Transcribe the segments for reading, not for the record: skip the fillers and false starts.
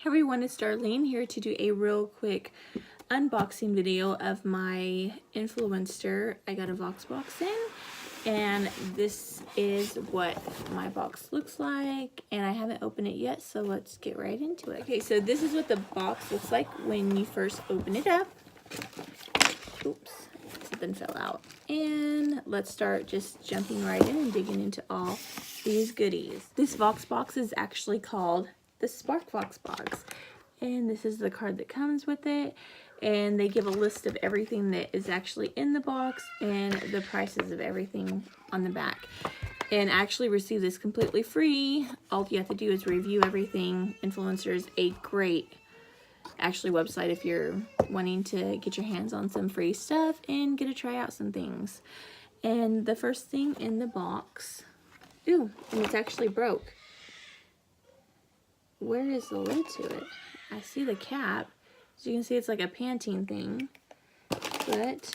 Hey everyone, it's Darlene here to do a real quick unboxing video of my Influencer. I got a voxbox in, and this is what my box looks like, and I haven't opened it yet, so let's get right into it. Okay, so this is what the box looks like when you first open it up. Oops, something fell out. And let's start just jumping right in and digging into all these goodies. This voxbox is actually called the Spark voxbox, and this is the card that comes with it, and they give a list of everything that is actually in the box and the prices of everything on the back. And I actually received this completely free. All you have to do is review everything. Influencer is a great website if you're wanting to get your hands on some free stuff and get to try out some things. And the first thing in the box, ooh, and it's actually broke. Where is the lid to it? I see the cap. As you can see, it's like a Pantene thing, but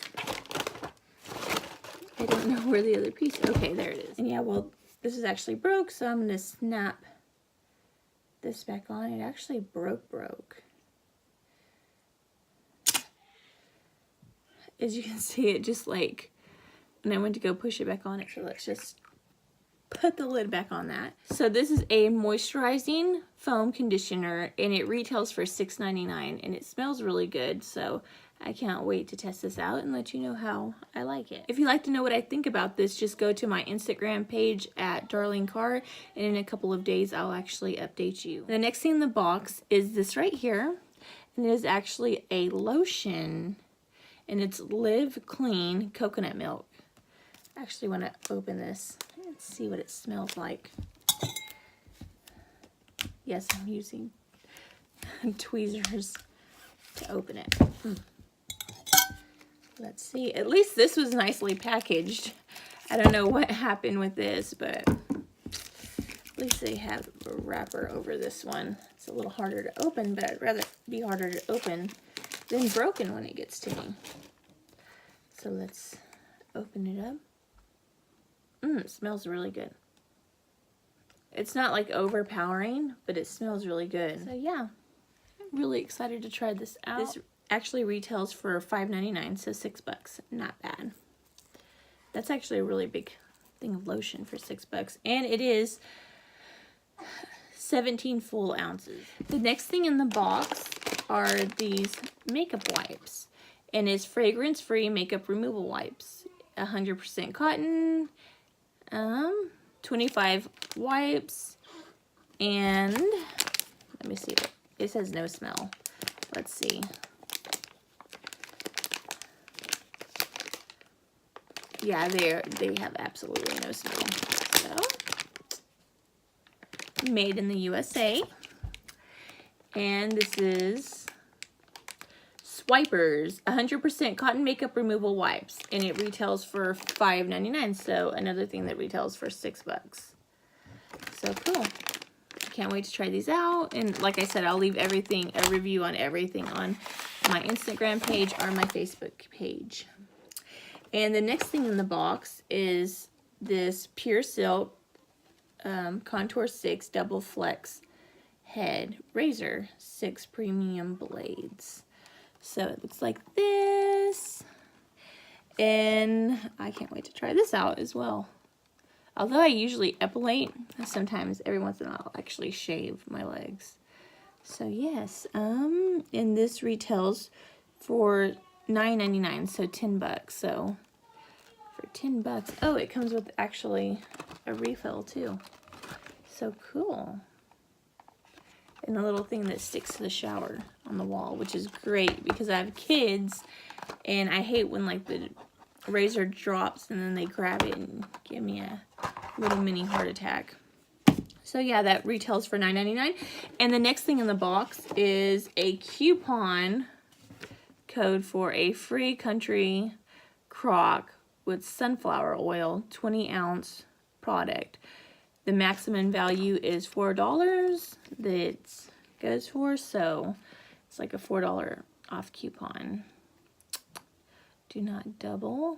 I don't know where the other piece. Okay, there it is. And yeah, well, this is actually broke, so I'm gonna snap this back on. It actually broke. As you can see, it just like, and I went to go push it back on it, so let's just put the lid back on that. So this is a moisturizing foam conditioner, and it retails for $6.99, and it smells really good, so I can't wait to test this out and let you know how I like it. If you'd like to know what I think about this, just go to my Instagram page at Darlene Carr, and in a couple of days I'll actually update you. The next thing in the box is this right here, and it is actually a lotion, and it's Live Clean Coconut Milk. I actually want to open this and see what it smells like. Yes, I'm using tweezers to open it. Let's see. At least this was nicely packaged. I don't know what happened with this, but at least they have a wrapper over this one. It's a little harder to open, but I'd rather be harder to open than broken when it gets to me. So let's open it up. It smells really good. It's not like overpowering, but it smells really good. So yeah, I'm really excited to try this out. This actually retails for $5.99, so $6. Not bad. That's actually a really big thing of lotion for $6, and it is 17 full ounces. The next thing in the box are these makeup wipes, and it's fragrance-free makeup removal wipes. 100% cotton. 25 wipes, and let me see. It says no smell. Let's see. Yeah, they have absolutely no smell. So, made in the USA, and this is Wipers, 100% cotton makeup removal wipes, and it retails for $5.99, so another thing that retails for $6. So cool. I can't wait to try these out, and like I said, I'll leave a review on everything on my Instagram page or my Facebook page. And the next thing in the box is this Pure Silk Contour 6 Double Flex Head Razor, 6 premium blades. So it looks like this, and I can't wait to try this out as well. Although I usually epilate, sometimes every once in a while I'll actually shave my legs. So yes, and this retails for $9.99, so $10. So for $10, oh, it comes with actually a refill too. So cool. And a little thing that sticks to the shower on the wall, which is great because I have kids, and I hate when like the razor drops and then they grab it and give me a little mini heart attack. So yeah, that retails for $9.99. And the next thing in the box is a coupon code for a free country crock with sunflower oil, 20-ounce product. The maximum value is $4 that it goes for, so it's like a $4 off coupon. Do not double.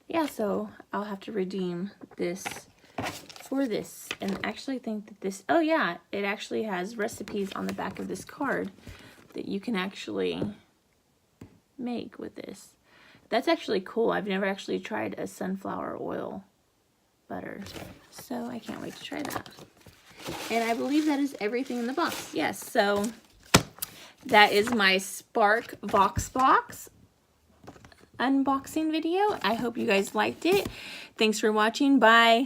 Yeah, so I'll have to redeem this for this. And actually I think that this, oh yeah, it actually has recipes on the back of this card that you can actually make with this. That's actually cool. I've never actually tried a sunflower oil butter, so I can't wait to try that. And I believe that is everything in the box. Yes, so that is my Spark voxbox unboxing video. I hope you guys liked it. Thanks for watching. Bye.